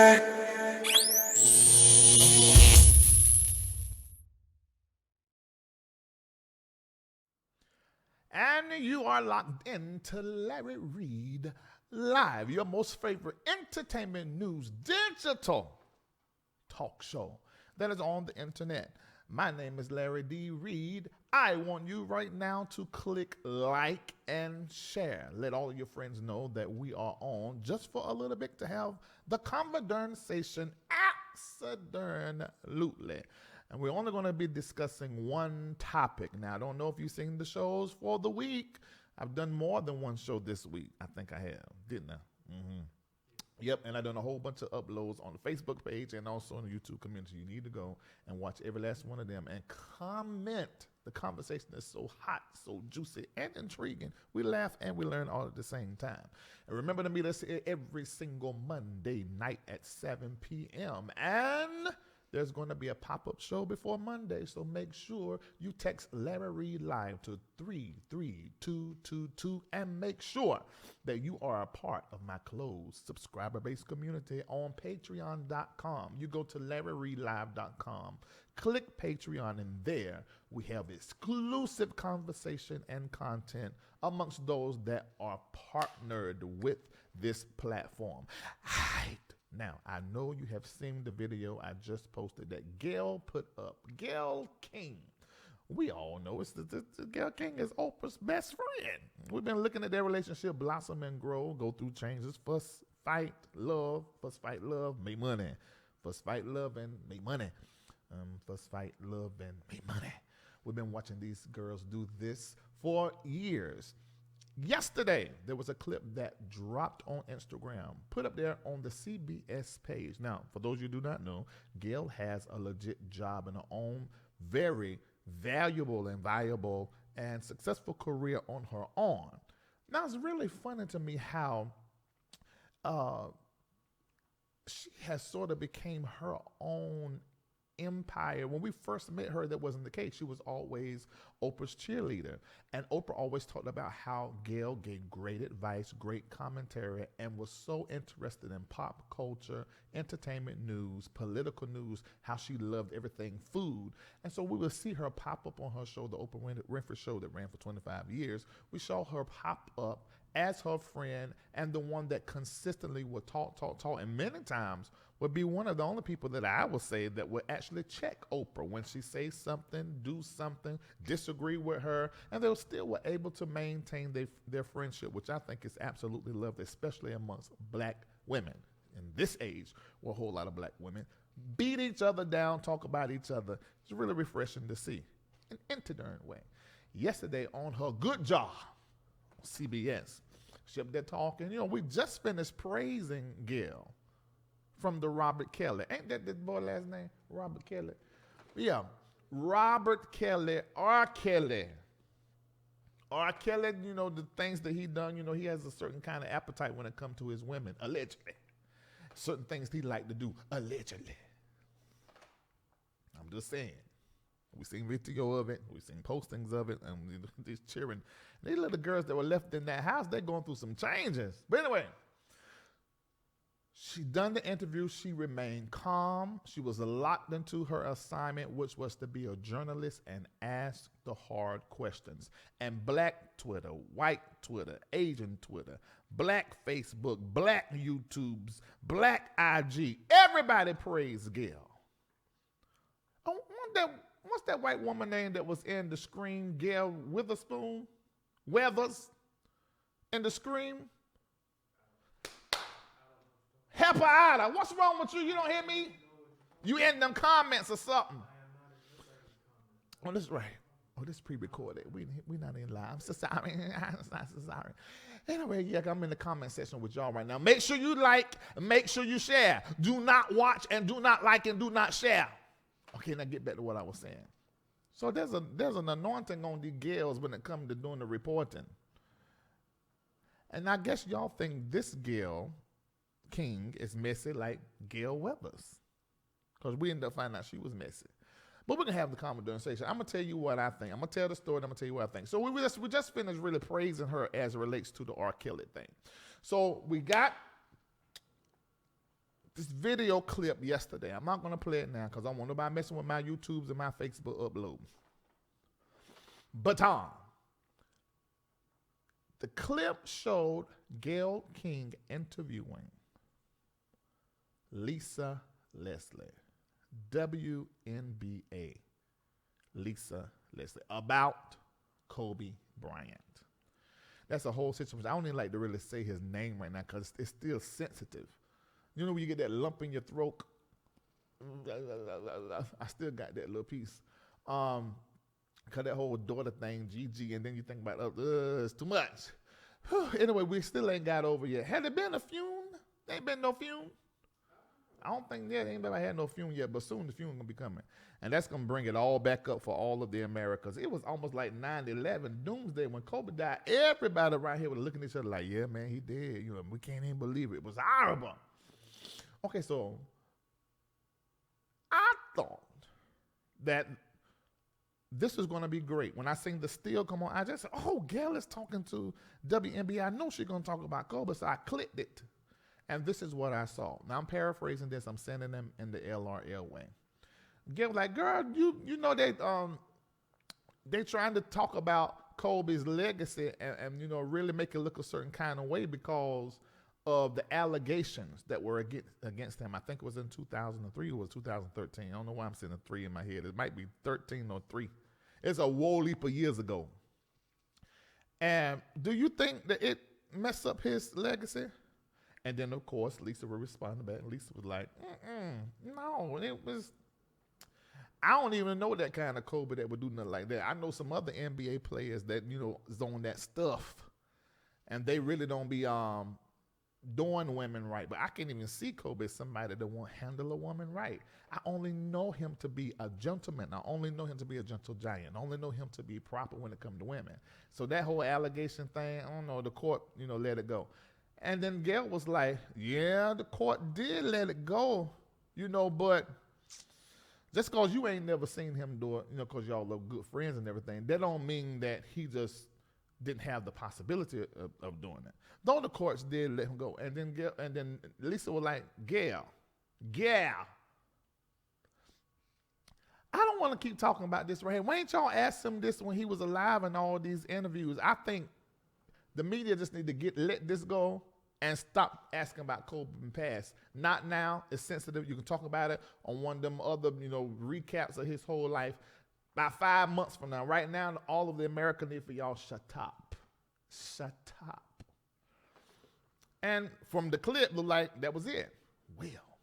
And you are locked into Larry Reid Live, your most favorite entertainment news digital talk show that is on the internet. My name is Larry D. Reid. I want you right now to click like and share. Let all of your friends know that we are on just for a little bit to have the conversation absolutely. And we're only going to be discussing one topic. Now, I don't know if you've seen the shows for the week. I've done more than one show this week. I think I have, didn't I? Yep, and I've done a whole bunch of uploads on the Facebook page and also on the YouTube community. You need to go and watch every last one of them and comment. The conversation is so hot, so juicy, and intriguing. We laugh and we learn all at the same time. And remember to meet us here every single Monday night at 7 p.m. And there's going to be a pop-up show before Monday, so make sure you text LarryReidLive to 33222 and make sure that you are a part of my closed subscriber-based community on Patreon.com. You go to LarryReidLive.com, click Patreon, and there we have exclusive conversation and content amongst those that are partnered with this platform. Now, I know you have seen the video I just posted that Gayle put up. Gayle King. We all know it's the Gayle King is Oprah's best friend. We've been looking at their relationship blossom and grow, go through changes, fuss, fight, love, make money. Fuss, fight, love, and make money. Fuss, fight, love, and make money. We've been watching these girls do this for years. Yesterday, there was a clip that dropped on Instagram, put up there on the CBS page. Now, for those you do not know, Gayle has a legit job in her own very valuable and viable and successful career on her own. Now, it's really funny to me how she has sort of became her own empire. When we first met her, that wasn't the case. She was always Oprah's cheerleader. And Oprah always talked about how Gayle gave great advice, great commentary, and was so interested in pop culture, entertainment news, political news, how she loved everything food. And so we would see her pop up on her show, the Oprah Winfrey show that ran for 25 years. We saw her pop up as her friend and the one that consistently would talk, and many times would be one of the only people that I would say that would actually check Oprah when she says something, do something, disagree with her, and they still were able to maintain their friendship, which I think is absolutely loved, especially amongst black women. In this age, where a whole lot of black women beat each other down, talk about each other. It's really refreshing to see in an entertaining way. Yesterday on her good job, CBS, she up there talking. You know, we just finished praising Gayle from the Robert Kelly. Ain't that the boy last name? Robert Kelly? Yeah. Robert Kelly, R. Kelly. R. Kelly, you know, the things that he done, you know, he has a certain kind of appetite when it comes to his women, allegedly. Certain things he like to do, allegedly. I'm just saying. We seen video of it. We seen postings of it. And these cheering. These little girls that were left in that house, they're going through some changes. But anyway, she done the interview. She remained calm. She was locked into her assignment, which was to be a journalist and ask the hard questions. And black Twitter, white Twitter, Asian Twitter, black Facebook, black YouTubes, black IG, everybody praised Gayle. What's that white woman name that was in the Scream? Gayle Witherspoon? Weathers? In the Scream? Help her out. What's wrong with you? You don't hear me? You in them comments or something. Oh, this is right. Oh, this is pre-recorded. We not in live. I'm so sorry. I'm so sorry. Anyway, yeah, I'm in the comment section with y'all right now. Make sure you like, make sure you share. Do not watch and do not like and do not share. Okay, now get back to what I was saying. So there's an anointing on the Gayles when it comes to doing the reporting. And I guess y'all think this Gayle King is messy like Gayle Weathers. Because we ended up finding out she was messy. But we're going to have the conversation. I'm going to tell you what I think. I'm going to tell the story and I'm going to tell you what I think. So we just finished really praising her as it relates to the R. Kelly thing. So we got this video clip yesterday. I'm not going to play it now because I don't want nobody messing with my YouTubes and my Facebook uploads. But the clip showed Gayle King interviewing Lisa Leslie, WNBA Lisa Leslie, about Kobe Bryant. That's a whole situation. I don't even like to really say his name right now because it's still sensitive. You know when you get that lump in your throat? I still got that little piece. Because that whole daughter thing, Gigi, and then you think about, it's too much. Anyway, we still ain't got over yet. Had there been a fume? There ain't been no fume. I don't think there ain't ever had no fume yet, but soon the fume gonna be coming. And that's gonna bring it all back up for all of the Americans. It was almost like 9/11 doomsday when Kobe died. Everybody around here was looking at each other like, yeah, man, he did. You know, we can't even believe it. It was horrible. Okay, so I thought that this was going to be great. When I seen the still come on, I just said, oh, Gayle is talking to WNBA. I know she's going to talk about Kobe, so I clicked it. And this is what I saw. Now, I'm paraphrasing this. I'm sending them in the LRL way. Gayle was like, girl, you know they trying to talk about Kobe's legacy and you know, really make it look a certain kind of way because of the allegations that were against him. I think it was in 2003 or was 2013. I don't know why I'm saying a 3 in my head. It might be 13 or 3. It's a whole heap of years ago. And do you think that it messed up his legacy? And then, of course, Lisa would respond back. Lisa was like, no, it was... I don't even know that kind of Kobe that would do nothing like that. I know some other NBA players that, you know, is on that stuff. And they really don't be... doing women right, but I can't even see Kobe as somebody that won't handle a woman right. I only know him to be a gentleman. I only know him to be a gentle giant. I only know him to be proper when it comes to women. So that whole allegation thing, I don't know, the court, you know, let it go. And then Gayle was like, yeah, the court did let it go, you know, but just because you ain't never seen him do it, you know, because y'all are good friends and everything, that don't mean that he just didn't have the possibility of doing it. Though the courts did let him go. And then Lisa was like, Gayle, I don't want to keep talking about this right here. Why ain't y'all asked him this when he was alive in all these interviews? I think the media just need to let this go and stop asking about Kobe in the past. Not now. It's sensitive. You can talk about it on one of them other, you know, recaps of his whole life. About 5 months from now. Right now, all of the America need for y'all shut up. Shut up. And from the clip, looked like that was it. Well,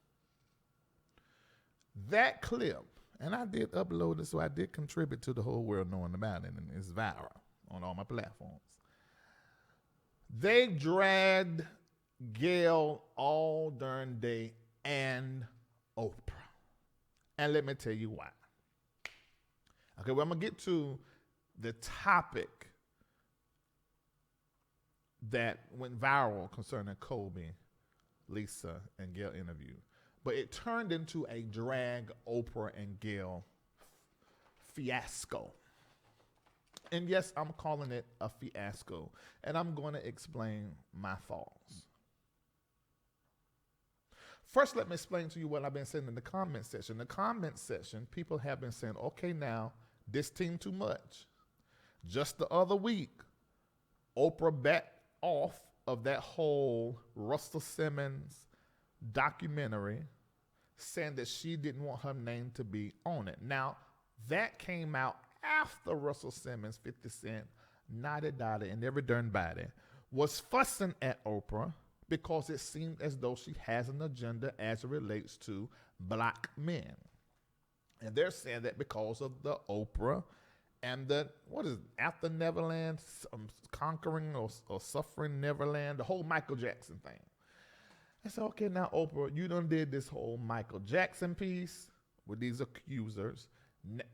that clip, and I did upload it, so I did contribute to the whole world knowing about it, and it's viral on all my platforms. They dragged Gayle all during day and Oprah. And let me tell you why. Okay, well, I'm going to get to the topic that went viral concerning Kobe, Lisa, and Gayle interview. But it turned into a drag Oprah and Gayle fiasco. And yes, I'm calling it a fiasco. And I'm going to explain my thoughts. First, let me explain to you what I've been saying in the comment section. In the comment section, people have been saying, okay, now, this team too much. Just the other week, Oprah backed off of that whole Russell Simmons documentary, saying that she didn't want her name to be on it. Now, that came out after Russell Simmons, 50 Cent, Naughty Dotty, and every darn body was fussing at Oprah because it seemed as though she has an agenda as it relates to black men. And they're saying that because of the Oprah and the, what is it, After Neverland, Conquering or Suffering Neverland, the whole Michael Jackson thing. I said, okay, now Oprah, you done did this whole Michael Jackson piece with these accusers.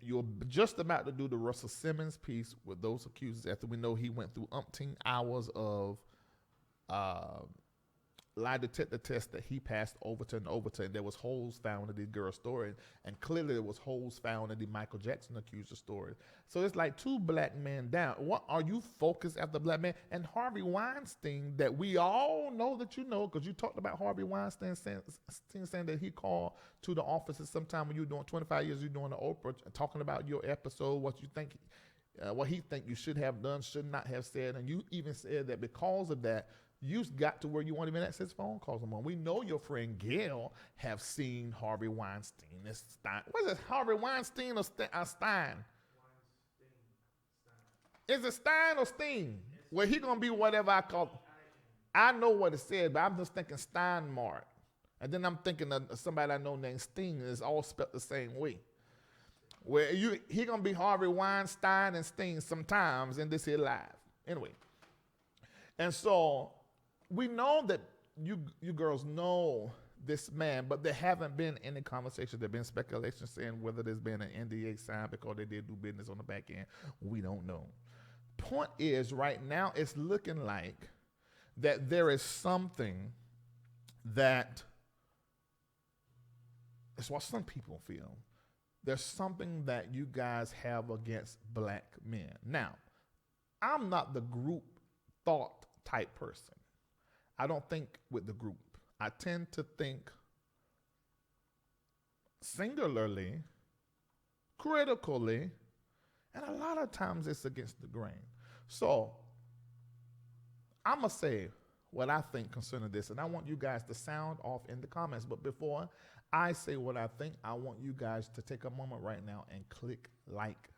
You're just about to do the Russell Simmons piece with those accusers after we know he went through umpteen hours of lie detector test that he passed Overton and Overton, there was holes found in the girl's story, and clearly there was holes found in the Michael Jackson accuser story. So it's like 2 black men down. What are you focused after black men? And Harvey Weinstein, that we all know that you know, because you talked about Harvey Weinstein saying that he called to the offices sometime when you were doing 25 years, you doing the Oprah, talking about your episode, what you think, what he think you should have done, should not have said, and you even said that because of that, you got to where you won't even access phone calls anymore. We know your friend Gayle have seen Harvey Weinstein. What is it, Harvey Weinstein or Stein? Is it Stein or Steen? Well, he going to be whatever I call. I know what it said, but I'm just thinking Steinmart. And then I'm thinking of somebody I know named Steen, and it's all spelled the same way. Where he going to be Harvey Weinstein and Steen sometimes in this here live. Anyway. And so we know that you girls know this man, but there haven't been any conversations. There have been speculation saying whether there's been an NDA signed because they did do business on the back end. We don't know. Point is, right now it's looking like that there is something that, it's what some people feel. There's something that you guys have against black men. Now, I'm not the group thought type person. I don't think with the group. I tend to think singularly, critically, and a lot of times it's against the grain. So I'm going to say what I think concerning this, and I want you guys to sound off in the comments. But before I say what I think, I want you guys to take a moment right now and click like,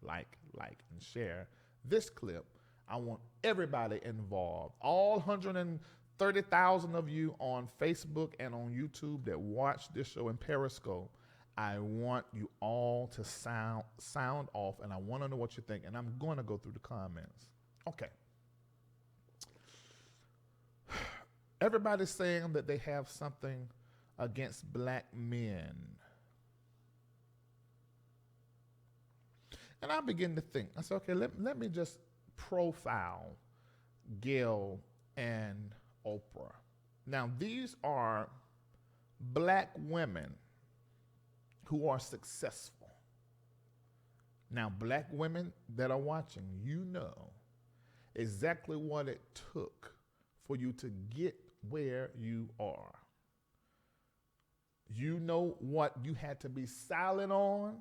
and share this clip. I want everybody involved, all 130,000 of you on Facebook and on YouTube that watch this show in Periscope. I want you all to sound off, and I want to know what you think, and I'm going to go through the comments. Okay. Everybody's saying that they have something against black men. And I begin to think, I said, okay, let me just profile Gayle and Oprah. Now, these are black women who are successful. Now, black women that are watching, you know exactly what it took for you to get where you are. You know what you had to be silent on,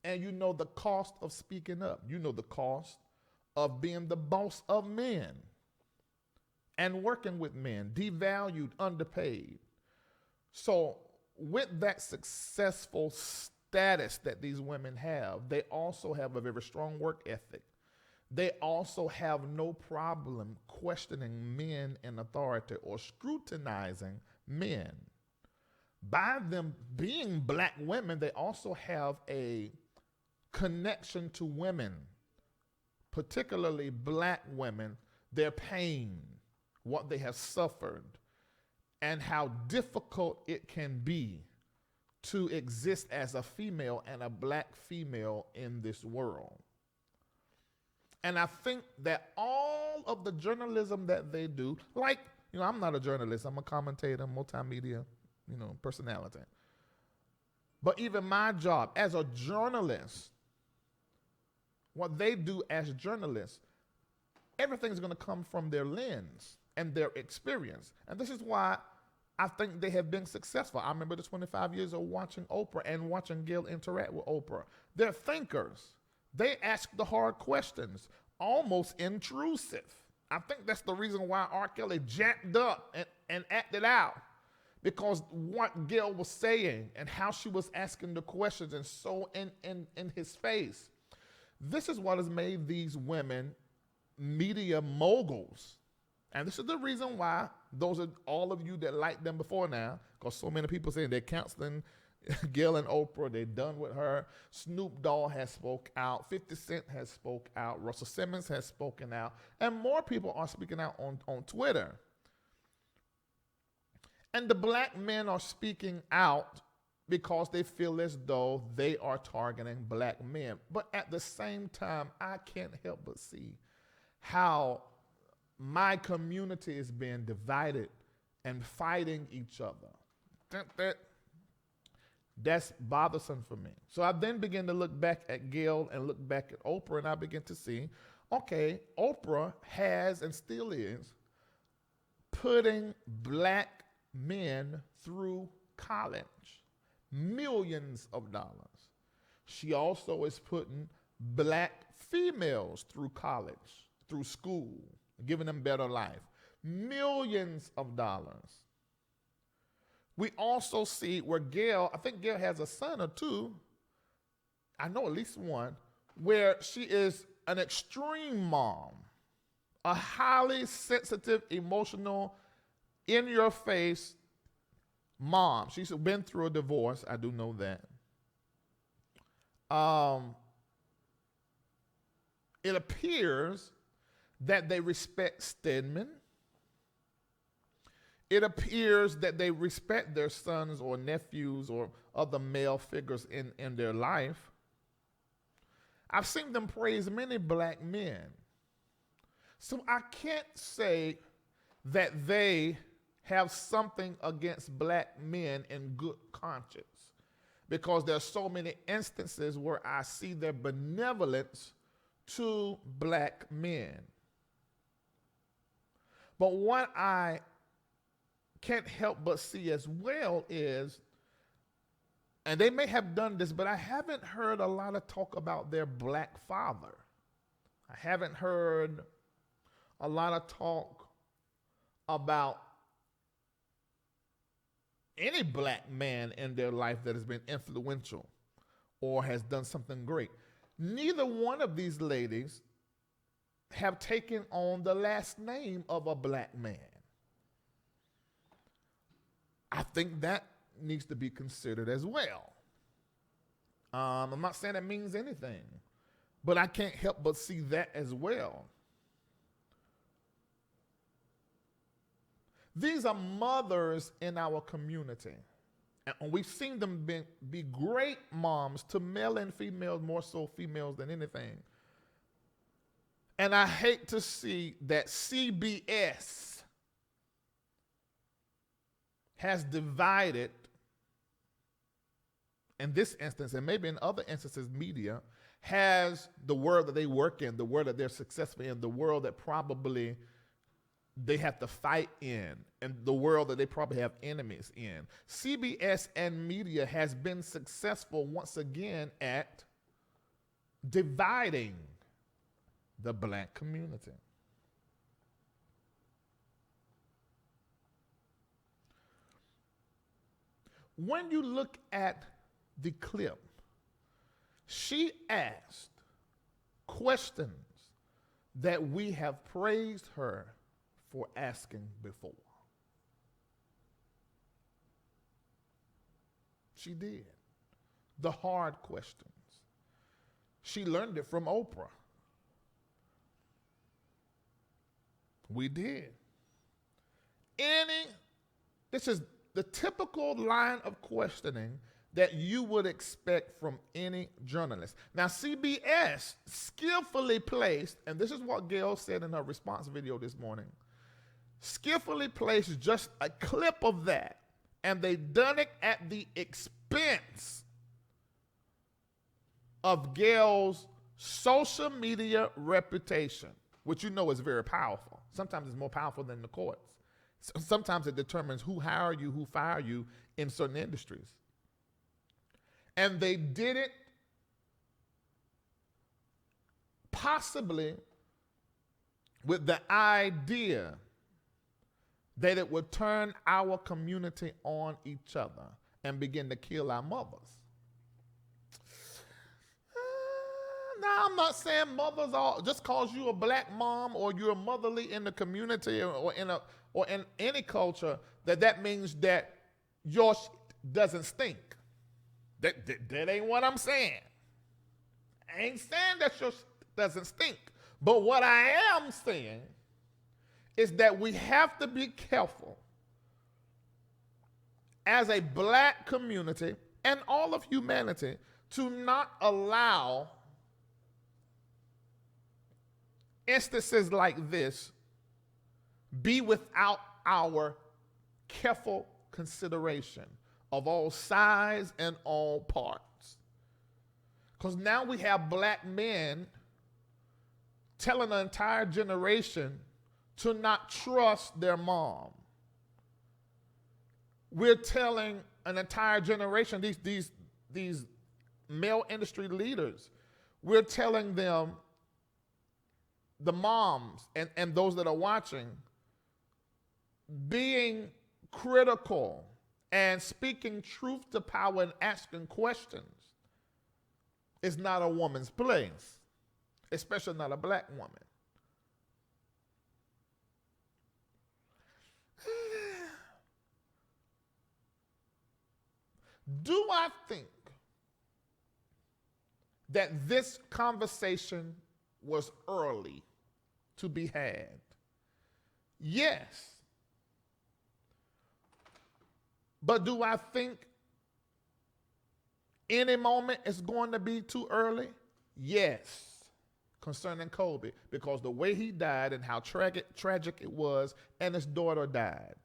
and you know the cost of speaking up. You know the cost of being the boss of men and working with men, devalued, underpaid. So with that successful status that these women have, they also have a very strong work ethic. They also have no problem questioning men in authority or scrutinizing men. By them being black women, they also have a connection to women, particularly black women, their pain, what they have suffered, and how difficult it can be to exist as a female and a black female in this world. And I think that all of the journalism that they do, like, I'm not a journalist, I'm a commentator, multimedia, personality. But even my job as a journalist, what they do as journalists, everything's going to come from their lens and their experience. And this is why I think they have been successful. I remember the 25 years of watching Oprah and watching Gayle interact with Oprah. They're thinkers. They ask the hard questions, almost intrusive. I think that's the reason why R. Kelly jacked up and acted out. Because what Gayle was saying and how she was asking the questions and so in his face. This is what has made these women media moguls. And this is the reason why those are all of you that liked them before now, because so many people saying they're counseling Gayle and Oprah, they're done with her. Snoop Dogg has spoke out. 50 Cent has spoke out. Russell Simmons has spoken out. And more people are speaking out on Twitter. And the black men are speaking out because they feel as though they are targeting black men. But at the same time, I can't help but see how my community is being divided and fighting each other. That's bothersome for me. So I then begin to look back at Gayle and look back at Oprah, and I begin to see, okay, Oprah has and still is putting black men through college, millions of dollars. She also is putting black females through college, through school, giving them better life, millions of dollars. We also see where Gayle, I think Gayle has a son or two, I know at least one, where she is an extreme mom, a highly sensitive, emotional, in-your-face mom. She's been through a divorce, I do know that. It appears that they respect Stedman. It appears that they respect their sons or nephews or other male figures in their life. I've seen them praise many black men. So I can't say that they have something against black men in good conscience, because there's so many instances where I see their benevolence to black men. But what I can't help but see as well is, and they may have done this, but I haven't heard a lot of talk about their black father. I haven't heard a lot of talk about any black man in their life that has been influential or has done something great. Neither one of these ladies have taken on the last name of a black man. I think that needs to be considered as well. I'm not saying it means anything, but I can't help but see that as well. These are mothers in our community, and we've seen them be great moms to male and females, more so females than anything. And I hate to see that CBS has divided, in this instance, and maybe in other instances, media, has the world that they work in, the world that they're successful in, the world that probably they have to fight in, and the world that they probably have enemies in. CBS and media has been successful once again at dividing the black community. When you look at the clip, she asked questions that we have praised her for asking before. She did. The hard questions. She learned it from Oprah. We did. This is the typical line of questioning that you would expect from any journalist. Now, CBS skillfully placed, and this is what Gayle said in her response video this morning, skillfully placed just a clip of that, and they done it at the expense of Gayle's social media reputation, which you know is very powerful. Sometimes it's more powerful than the courts. Sometimes it determines who hire you, who fire you in certain industries. And they did it possibly with the idea that it would turn our community on each other and begin to kill our mothers. Now, I'm not saying mothers are, just because you're a black mom or you're motherly in the community or in any culture, that means that your shit doesn't stink. That ain't what I'm saying. I ain't saying that your shit doesn't stink. But what I am saying is that we have to be careful as a black community and all of humanity to not allow instances like this be without our careful consideration of all sides and all parts. Because now we have black men telling an entire generation to not trust their mom. We're telling an entire generation, these male industry leaders, we're telling them, the moms and those that are watching, being critical and speaking truth to power and asking questions is not a woman's place, especially not a black woman. Do I think that this conversation was early to be had? Yes. But do I think any moment it's going to be too early? Yes. Concerning Kobe, because the way he died and how tragic it was, and his daughter died,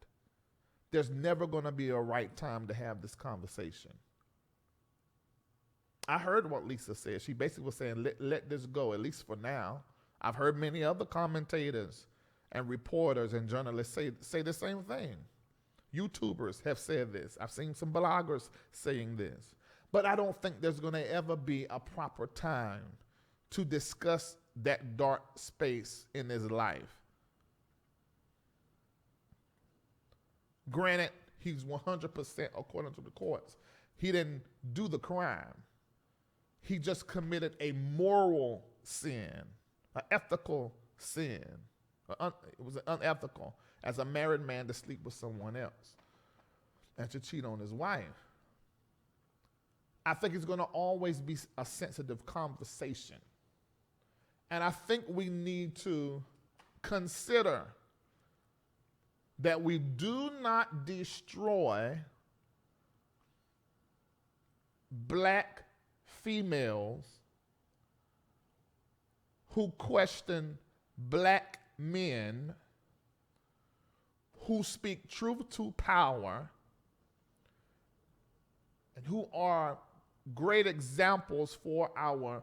there's never going to be a right time to have this conversation. I heard what Lisa said. She basically was saying, let this go, at least for now. I've heard many other commentators and reporters and journalists say the same thing. YouTubers have said this. I've seen some bloggers saying this. But I don't think there's going to ever be a proper time to discuss that dark space in his life. Granted, he's 100%, according to the courts, he didn't do the crime. He just committed a moral sin, an ethical sin. It was unethical as a married man to sleep with someone else and to cheat on his wife. I think it's going to always be a sensitive conversation. And I think we need to consider that we do not destroy black females who question black men who speak truth to power and who are great examples for our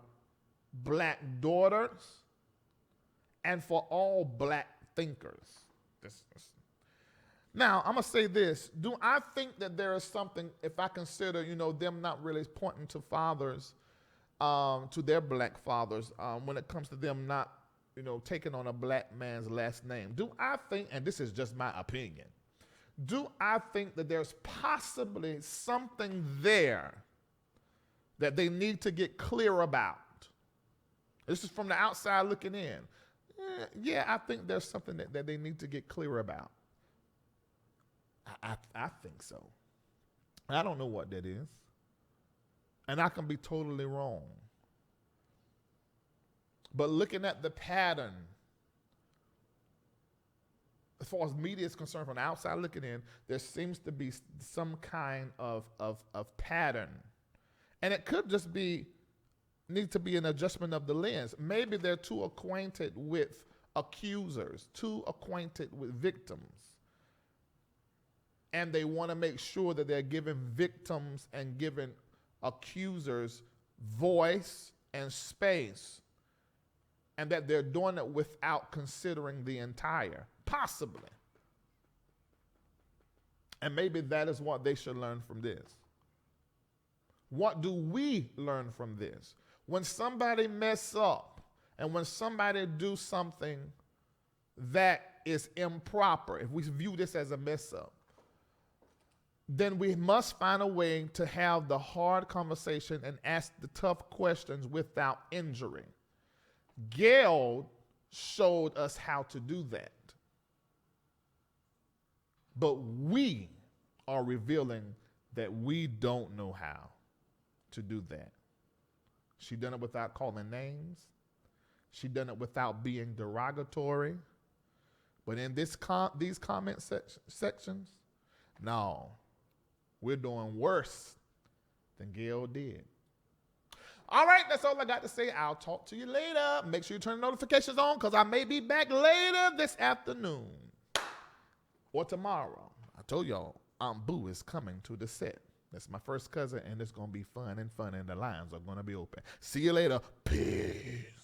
black daughters and for all black thinkers. Now, I'm going to say this. Do I think that there is something, if I consider, them not really pointing to fathers, to their black fathers, when it comes to them not, taking on a black man's last name? Do I think, and this is just my opinion, do I think that there's possibly something there that they need to get clear about? This is from the outside looking in. Yeah, I think there's something that they need to get clear about. I think so. I don't know what that is. And I can be totally wrong. But looking at the pattern, as far as media is concerned, from the outside looking in, there seems to be some kind of pattern. And it could just need to be an adjustment of the lens. Maybe they're too acquainted with accusers, too acquainted with victims. And they want to make sure that they're giving victims and giving accusers voice and space, and that they're doing it without considering the entire, possibly. And maybe that is what they should learn from this. What do we learn from this? When somebody mess up and when somebody do something that is improper, if we view this as a mess up, then we must find a way to have the hard conversation and ask the tough questions without injury. Gayle showed us how to do that. But we are revealing that we don't know how to do that. She done it without calling names. She done it without being derogatory. But in these comment sections, no. We're doing worse than Gayle did. All right, that's all I got to say. I'll talk to you later. Make sure you turn the notifications on because I may be back later this afternoon. or tomorrow. I told y'all, Aunt Boo is coming to the set. That's my first cousin, and it's going to be fun, and the lines are going to be open. See you later. Peace.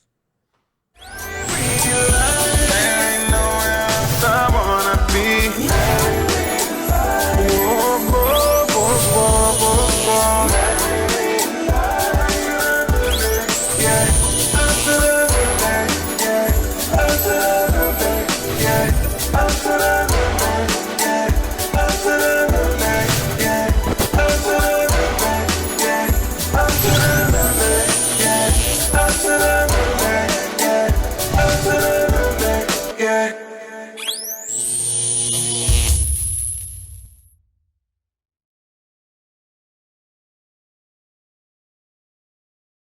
Yeah.